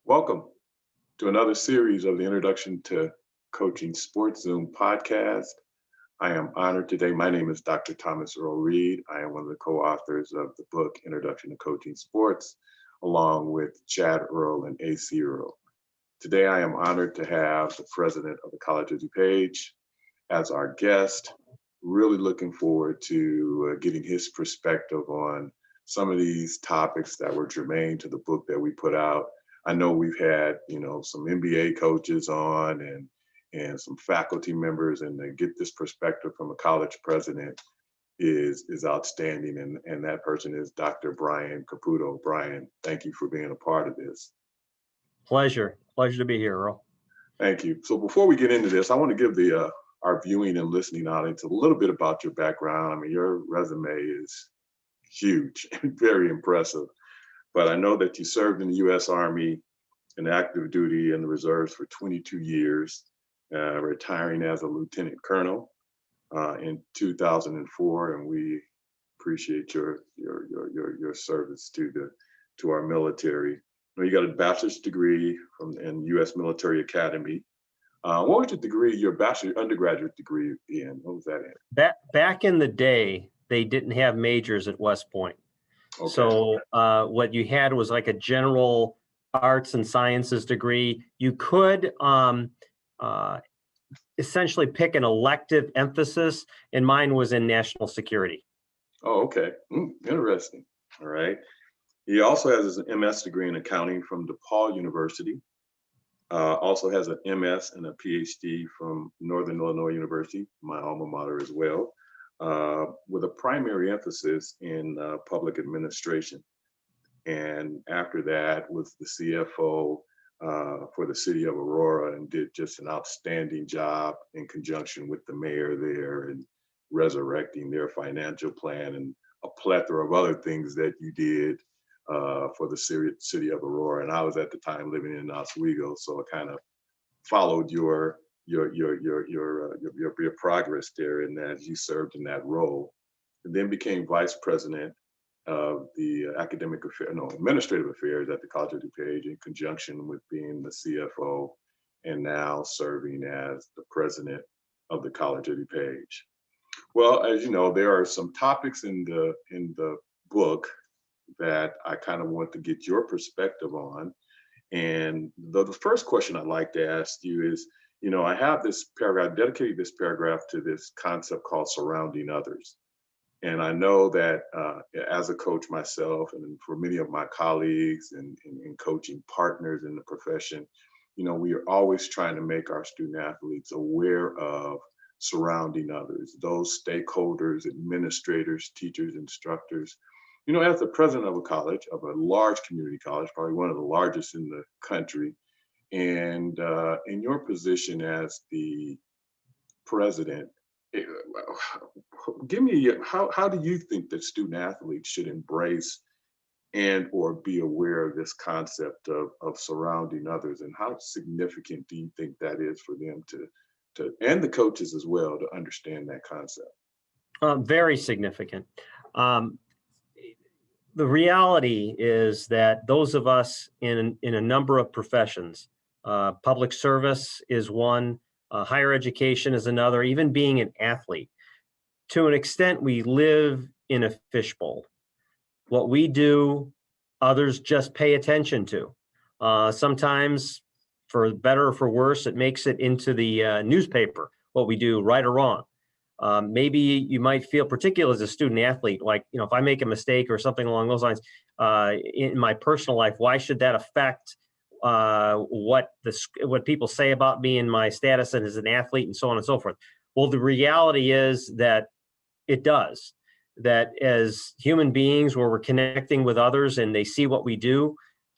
Welcome to another series of the Introduction to Coaching Sports Zoom podcast. I am honored today. My name is Dr. Thomas Earl Reed. I am one of the co-authors of the book Introduction to Coaching Sports, along with Chad Earl and Acie Earl. Today, I am honored to have the president of the College of DuPage as our guest. Really looking forward to getting his perspective on some of these topics that were germane to the book that we put out. I know we've had, some NBA coaches on and some faculty members, and to get this perspective from a college president is outstanding. And that person is Dr. Brian Caputo. Brian, thank you for being a part of this. Pleasure to be here, Earl. Thank you. So before we get into this, I want to give our viewing and listening audience a little bit about your background. I mean, your resume is huge and very impressive. But I know that you served in the U.S. Army in active duty in the reserves for 22 years, retiring as a lieutenant colonel in 2004, and we appreciate your service to our military. You got a bachelor's degree in U.S. Military Academy. What was your degree, your undergraduate degree in? What was that in? Back in the day, they didn't have majors at West Point. Okay. So what you had was like a general arts and sciences degree. You could essentially pick an elective emphasis, and mine was in national security. Oh, okay. Interesting. All right. He also has an MS degree in accounting from DePaul University. Also has an MS and a PhD from Northern Illinois University, my alma mater as well, with a primary emphasis in public administration. And after that was the CFO for the city of Aurora, and did just an outstanding job in conjunction with the mayor there and resurrecting their financial plan and a plethora of other things that you did for the city of Aurora. And I was at the time living in Oswego, so I kind of followed your progress there, and as you served in that role, and then became vice president of the administrative affairs at the College of DuPage, in conjunction with being the CFO, and now serving as the president of the College of DuPage. Well, as you know, there are some topics in the book that I kind of want to get your perspective on. And the first question I'd like to ask you is, I have this paragraph, dedicated this paragraph to this concept called surrounding others. And I know that as a coach myself, and for many of my colleagues and coaching partners in the profession, we are always trying to make our student athletes aware of surrounding others, those stakeholders, administrators, teachers, instructors. As the president of a college, of a large community college, probably one of the largest in the country, and in your position as the president, give me how do you think that student athletes should embrace and or be aware of this concept of surrounding others, and how significant do you think that is for them to and the coaches as well to understand that concept? Very significant. The reality is that those of us in a number of professions, public service is one, higher education is another, even being an athlete, to an extent, we live in a fishbowl. What we do, others just pay attention to. Sometimes, for better or for worse, it makes it into the newspaper, what we do, right or wrong. Maybe you might feel, particularly as a student athlete, like, if I make a mistake or something along those lines in my personal life, why should that affect what people say about me and my status as an athlete, and so on and so forth? Well, the reality is that it does. That as human beings, where we're connecting with others and they see what we do,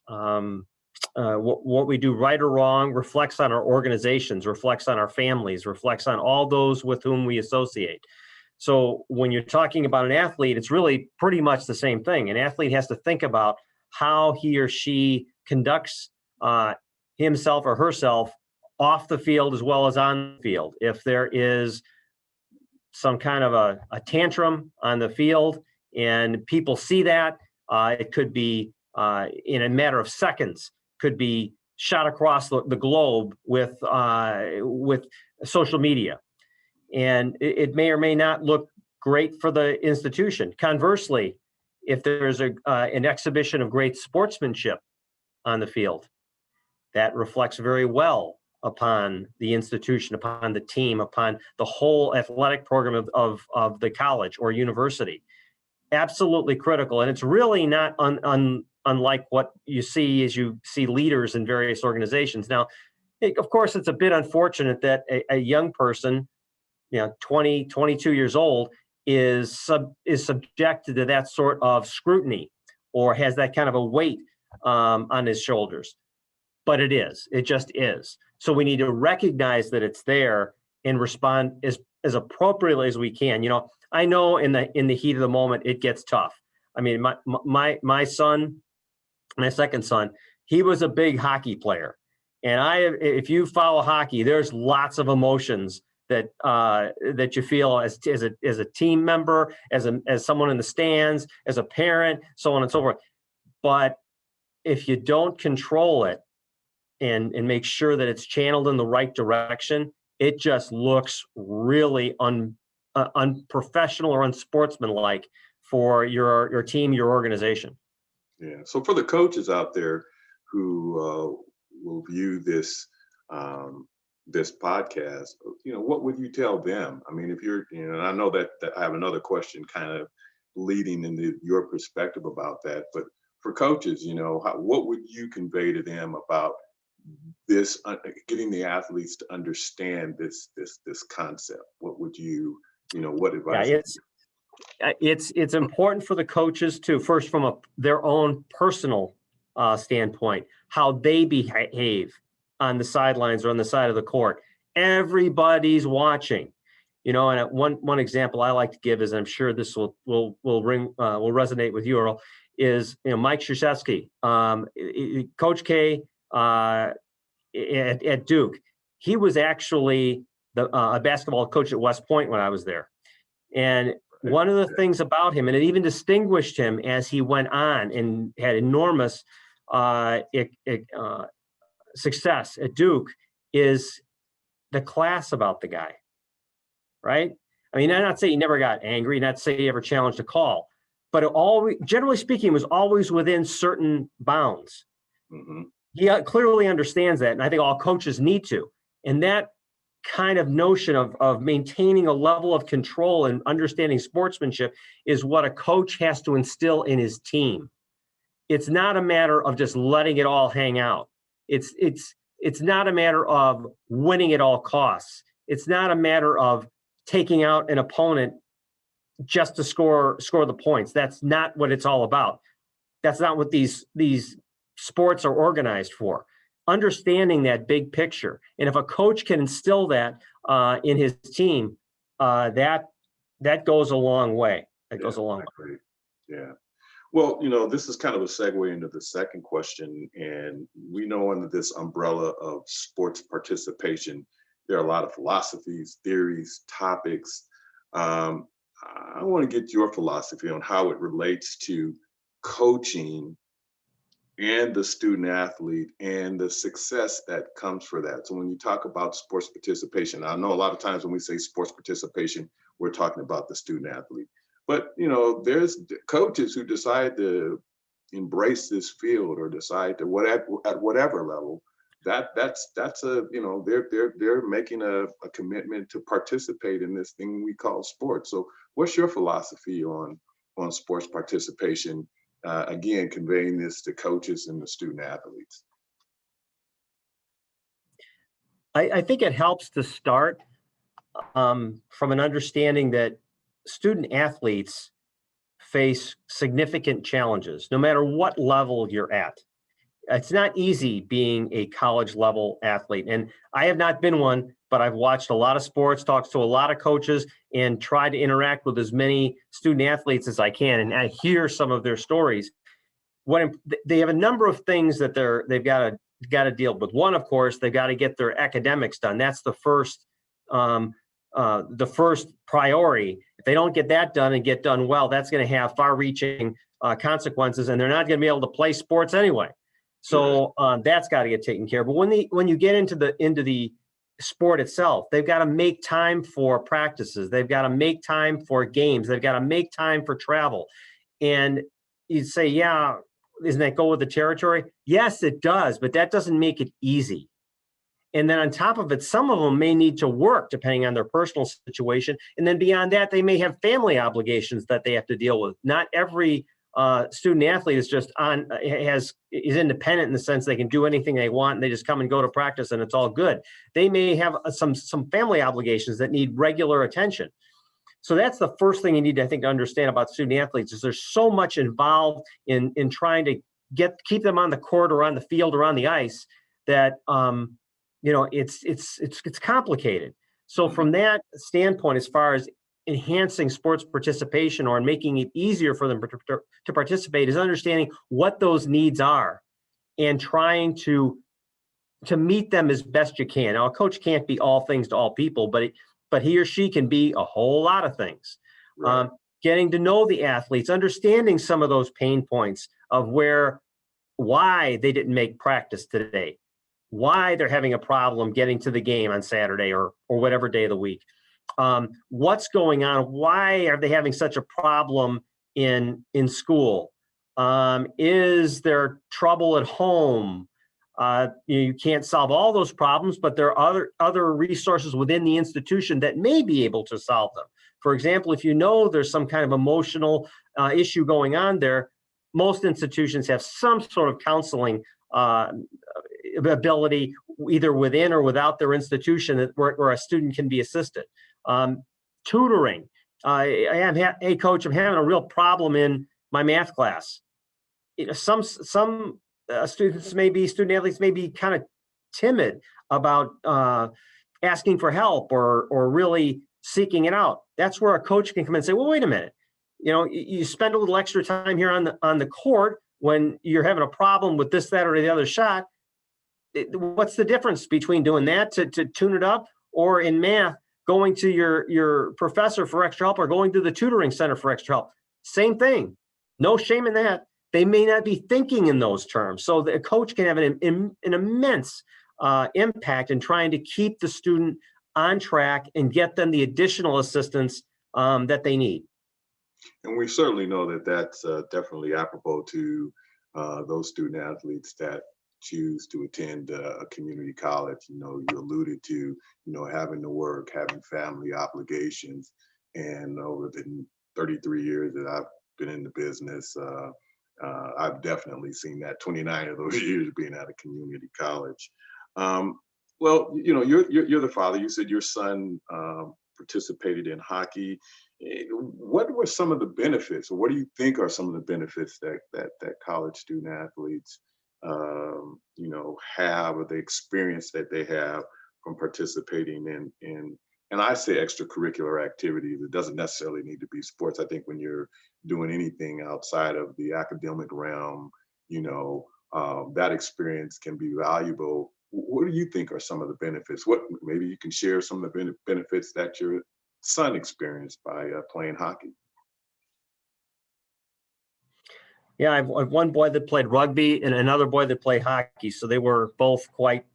what we do, right or wrong, reflects on our organizations, reflects on our families, reflects on all those with whom we associate. So when you're talking about an athlete, it's really pretty much the same thing. An athlete has to think about how he or she conducts himself or herself off the field as well as on the field. If there is some kind of a tantrum on the field and people see that, it could be in a matter of seconds, could be shot across the globe with social media, and it may or may not look great for the institution. Conversely, if there's an exhibition of great sportsmanship on the field, that reflects very well upon the institution, upon the team, upon the whole athletic program of the college or university. Absolutely critical. And it's really not unlike what you see as you see leaders in various organizations. Now, of course, it's a bit unfortunate that a young person, 20, 22 years old, is subjected to that sort of scrutiny or has that kind of a weight on his shoulders. But it just is. So we need to recognize that it's there and respond as appropriately as we can. I know in the heat of the moment, it gets tough. I mean, my son, my second son, he was a big hockey player. And if you follow hockey, there's lots of emotions that you feel as a team member, as someone in the stands, as a parent, so on and so forth. But if you don't control it and make sure that it's channeled in the right direction, it just looks really unprofessional or unsportsmanlike for your team, your organization. Yeah. So for the coaches out there who will view this this podcast, what would you tell them? I mean, if you're, and I know that I have another question kind of leading into your perspective about that, but for coaches, what would you convey to them about this, getting the athletes to understand this concept? What would you, what advice? Yeah, it's important for the coaches to, first from their own personal standpoint, how they behave on the sidelines or on the side of the court. Everybody's watching, and one example I like to give is, I'm sure this will resonate with you, Earl, is Mike Krzyzewski, Coach K at Duke. He was actually a basketball coach at West Point when I was there, and one of the things about him, and it even distinguished him as he went on and had enormous success at Duke, is the class about the guy, right? I mean, I'm not saying he never got angry, not say he ever challenged a call, but it always, generally speaking, was always within certain bounds. Mm-hmm. He clearly understands that, and I think all coaches need to. And that kind of notion of maintaining a level of control and understanding sportsmanship is what a coach has to instill in his team. It's not a matter of just letting it all hang out. It's not a matter of winning at all costs. It's not a matter of taking out an opponent just to score the points. That's not what it's all about. That's not what these sports are organized for. Understanding that big picture. And if a coach can instill that in his team, that goes a long way. That goes a long way. Yeah. Well, this is kind of a segue into the second question. And we know under this umbrella of sports participation, there are a lot of philosophies, theories, topics. I want to get your philosophy on how it relates to coaching and the student athlete and the success that comes for that. So when you talk about sports participation, I know a lot of times when we say sports participation, we're talking about the student athlete. But, there's coaches who decide to embrace this field or decide to at whatever level, that's a, they're making a commitment to participate in this thing we call sports. So what's your philosophy on sports participation? Again, conveying this to coaches and the student athletes. I think it helps to start from an understanding that student athletes face significant challenges, no matter what level you're at. It's not easy being a college level athlete. And I have not been one, but I've watched a lot of sports, talked to a lot of coaches, and tried to interact with as many student athletes as I can. And I hear some of their stories. They have a number of things that they've got to deal with. One, of course, they've got to get their academics done. That's the first priority. If they don't get that done and get done well, that's going to have far-reaching consequences, and they're not going to be able to play sports anyway. So that's got to get taken care of. But when you get into the sport itself, they've got to make time for practices. They've got to make time for games. They've got to make time for travel. And you'd say, yeah, doesn't that go with the territory? Yes, it does, but that doesn't make it easy. And then on top of it, some of them may need to work depending on their personal situation. And then beyond that, they may have family obligations that they have to deal with. Not every student athlete is just is independent in the sense they can do anything they want and they just come and go to practice and it's all good. They may have some family obligations that need regular attention. So that's the first thing you need to, I think, to understand about student athletes is there's so much involved in trying to keep them on the court or on the field or on the ice that it's complicated. So from that standpoint, as far as enhancing sports participation or making it easier for them to participate, is understanding what those needs are and trying to meet them as best you can. Now, a coach can't be all things to all people, but he or she can be a whole lot of things. Right. Getting to know the athletes, understanding some of those pain points of why they didn't make practice today, why they're having a problem getting to the game on Saturday or whatever day of the week. What's going on? Why are they having such a problem in school? Is there trouble at home? You can't solve all those problems, but there are other resources within the institution that may be able to solve them. For example, if you know there's some kind of emotional issue going on there, most institutions have some sort of counseling ability either within or without their institution where a student can be assisted. Tutoring. Hey, coach, I'm having a real problem in my math class. Some student athletes may be kind of timid about asking for help or really seeking it out. That's where a coach can come in and say, well, wait a minute. You spend a little extra time here on the court when you're having a problem with this, that, or the other shot. What's the difference between doing that to tune it up, or in math, going to your professor for extra help, or going to the tutoring center for extra help? Same thing. No shame in that. They may not be thinking in those terms. So the coach can have an immense impact in trying to keep the student on track and get them the additional assistance that they need. And we certainly know that that's definitely apropos to those student athletes that choose to attend a community college. You alluded to, having to work, having family obligations. And over the 33 years that I've been in the business, I've definitely seen that 29 of those years being at a community college. Well, you're the father. You said your son participated in hockey. What were some of the benefits, or what do you think are some of the benefits that college student athletes have, or the experience that they have from participating in and I say extracurricular activities? It doesn't necessarily need to be sports. I think when you're doing anything outside of the academic realm, that experience can be valuable. What do you think are some of the benefits? Maybe you can share some of the benefits that your son experienced by playing hockey. Yeah, I've one boy that played rugby and another boy that played hockey. So they were both quite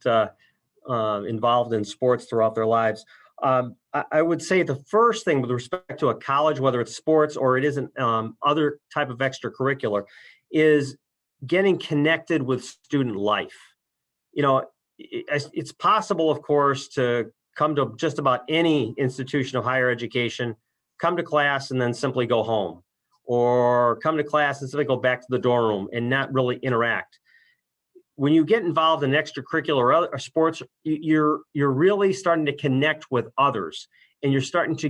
involved in sports throughout their lives. I would say the first thing with respect to a college, whether it's sports or it isn't other type of extracurricular, is getting connected with student life. It's possible, of course, to come to just about any institution of higher education, come to class and then simply go home, or come to class and simply go back to the dorm room and not really interact. When you get involved in extracurricular or sports, you're really starting to connect with others, and you're starting to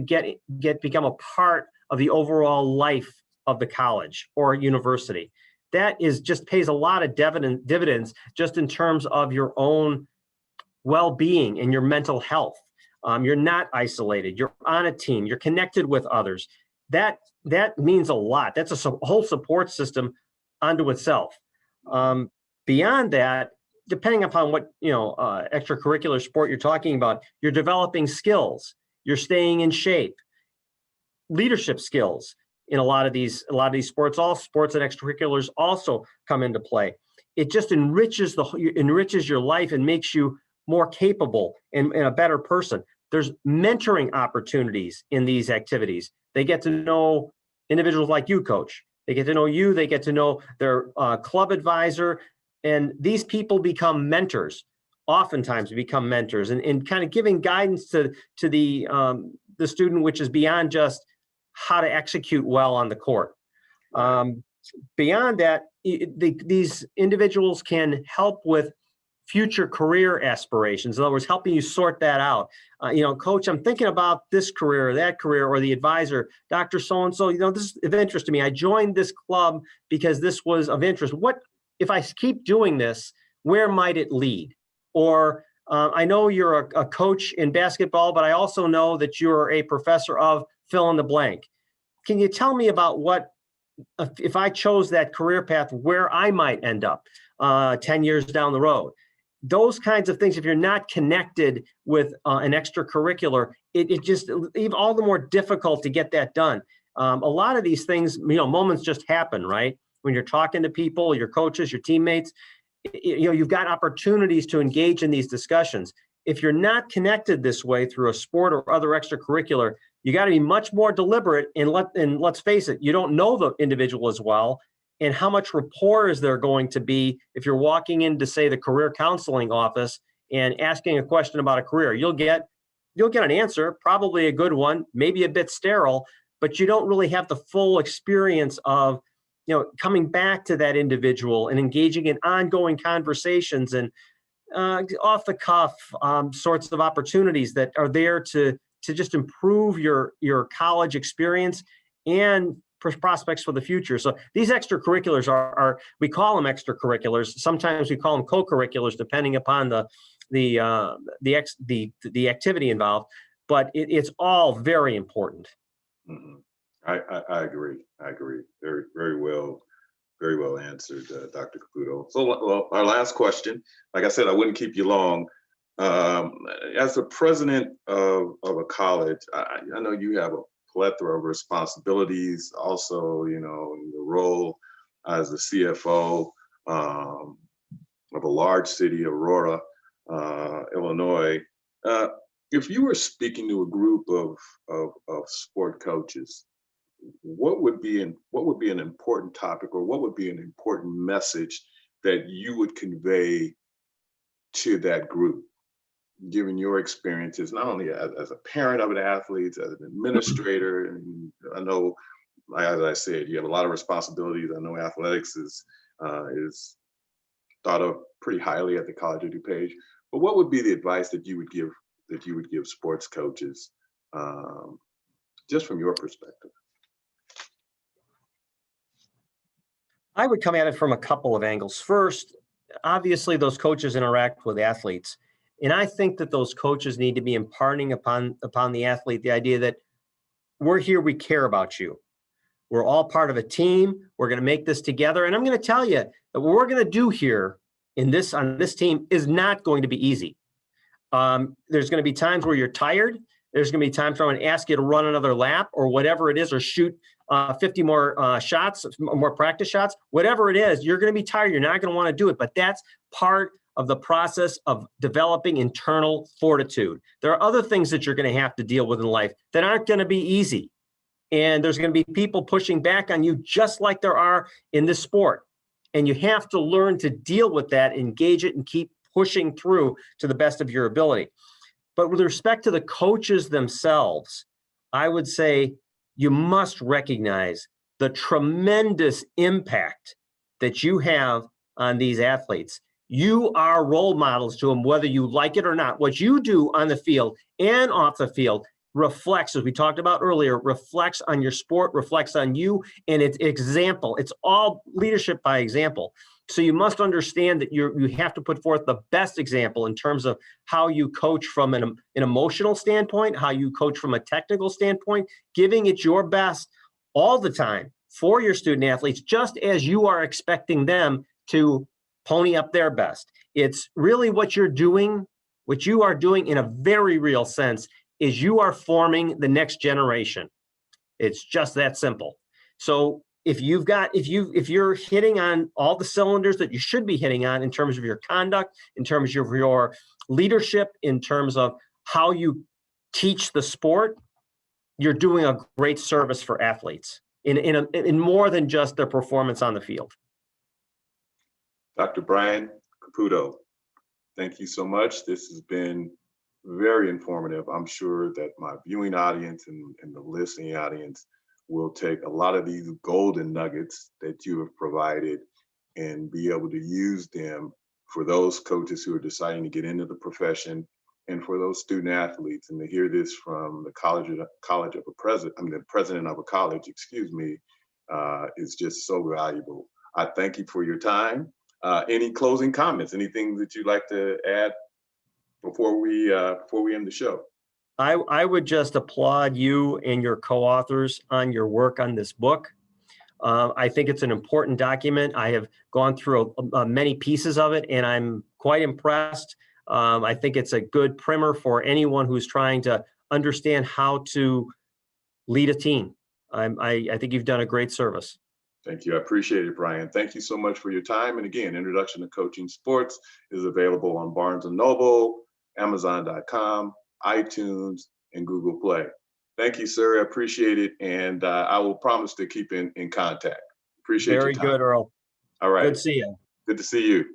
become a part of the overall life of the college or university. That just pays a lot of dividends just in terms of your own well-being and your mental health. You're not isolated. You're on a team. You're connected with others. That means a lot. That's a whole support system unto itself. Beyond that, depending upon what extracurricular sport you're talking about, you're developing skills. You're staying in shape. Leadership skills in a lot of these sports. All sports and extracurriculars also come into play. it just enriches your life and makes you more capable and a better person. There's mentoring opportunities in these activities. They get to know individuals like you, coach. They get to know you. They get to know their club advisor. And these people become mentors, oftentimes become mentors, and kind of giving guidance to the student, which is beyond just how to execute well on the court. Beyond that, these individuals can help with future career aspirations. In other words, helping you sort that out. Coach, I'm thinking about this career or that career, or the advisor, Dr. So-and-so, this is of interest to me. I joined this club because this was of interest. What, if I keep doing this, where might it lead? Or I know you're a coach in basketball, but I also know that you're a professor of fill in the blank. Can you tell me about what, if I chose that career path, where I might end up 10 years down the road? Those kinds of things, if you're not connected with an extracurricular, it just even all the more difficult to get that done. A lot of these things, moments just happen, right? When you're talking to people, your coaches, your teammates, you've got opportunities to engage in these discussions. If you're not connected this way through a sport or other extracurricular, you got to be much more deliberate. And let's face it, you don't know the individual as well. And how much rapport is there going to be if you're walking into, say, the career counseling office and asking a question about a career? You'll get an answer, probably a good one, maybe a bit sterile, but you don't really have the full experience of, coming back to that individual and engaging in ongoing conversations and off the cuff sorts of opportunities that are there to just improve your college experience and prospects for the future. So these extracurriculars are we call them extracurriculars. Sometimes we call them co-curriculars, depending upon the activity involved. But it's all very important. Mm-hmm. I agree. Very, very well answered, Dr. Caputo. So, well, our last question. Like I said, I wouldn't keep you long. As the president of a college, I know you have a plethora of responsibilities. Also, in the role as the CFO of a large city, Aurora, Illinois. If you were speaking to a group of sport coaches, what would be an important topic, or what would be an important message that you would convey to that group, given your experiences, not only as a parent of an athlete, as an administrator? And I know, as I said, you have a lot of responsibilities. I know athletics is thought of pretty highly at the College of DuPage. But what would be the advice that you would give sports coaches, just from your perspective? I would come at it from a couple of angles. First, obviously, those coaches interact with athletes. And I think that those coaches need to be imparting upon the athlete the idea that we're here, we care about you. We're all part of a team. We're going to make this together. And I'm going to tell you that what we're going to do here on this team is not going to be easy. There's going to be times where you're tired. There's going to be times where I'm going to ask you to run another lap or whatever it is, or shoot 50 more shots, more practice shots, whatever it is. You're going to be tired. You're not going to want to do it. But that's part of the process of developing internal fortitude. There are other things that you're going to have to deal with in life that aren't going to be easy. And there's going to be people pushing back on you, just like there are in this sport. And you have to learn to deal with that, engage it, and keep pushing through to the best of your ability. But with respect to the coaches themselves, I would say you must recognize the tremendous impact that you have on these athletes. You are role models to them, whether you like it or not. What you do on the field and off the field reflects, as we talked about earlier, reflects on your sport, reflects on you, and it's example. It's all leadership by example. So you must understand that you have to put forth the best example in terms of how you coach from an emotional standpoint, how you coach from a technical standpoint, giving it your best all the time for your student athletes, just as you are expecting them to pony up their best. It's really what you are doing in a very real sense is you are forming the next generation. It's just that simple. So if you're hitting on all the cylinders that you should be hitting on in terms of your conduct, in terms of your leadership, in terms of how you teach the sport, you're doing a great service for athletes in more than just their performance on the field. Dr. Brian Caputo, thank you so much. This has been very informative. I'm sure that my viewing audience and the listening audience will take a lot of these golden nuggets that you have provided and be able to use them for those coaches who are deciding to get into the profession, and for those student athletes. And to hear this from the president of a college, is just so valuable. I thank you for your time. Any closing comments? Anything that you'd like to add before we end the show? I would just applaud you and your co-authors on your work on this book. I think it's an important document. I have gone through many pieces of it, and I'm quite impressed. I think it's a good primer for anyone who's trying to understand how to lead a team. I think you've done a great service. Thank you. I appreciate it, Brian. Thank you so much for your time. And again, Introduction to Coaching Sports is available on Barnes & Noble, Amazon.com, iTunes, and Google Play. Thank you, sir. I appreciate it. And I will promise to keep in contact. Appreciate your time. Very good, Earl. All right. Good to see you. Good to see you.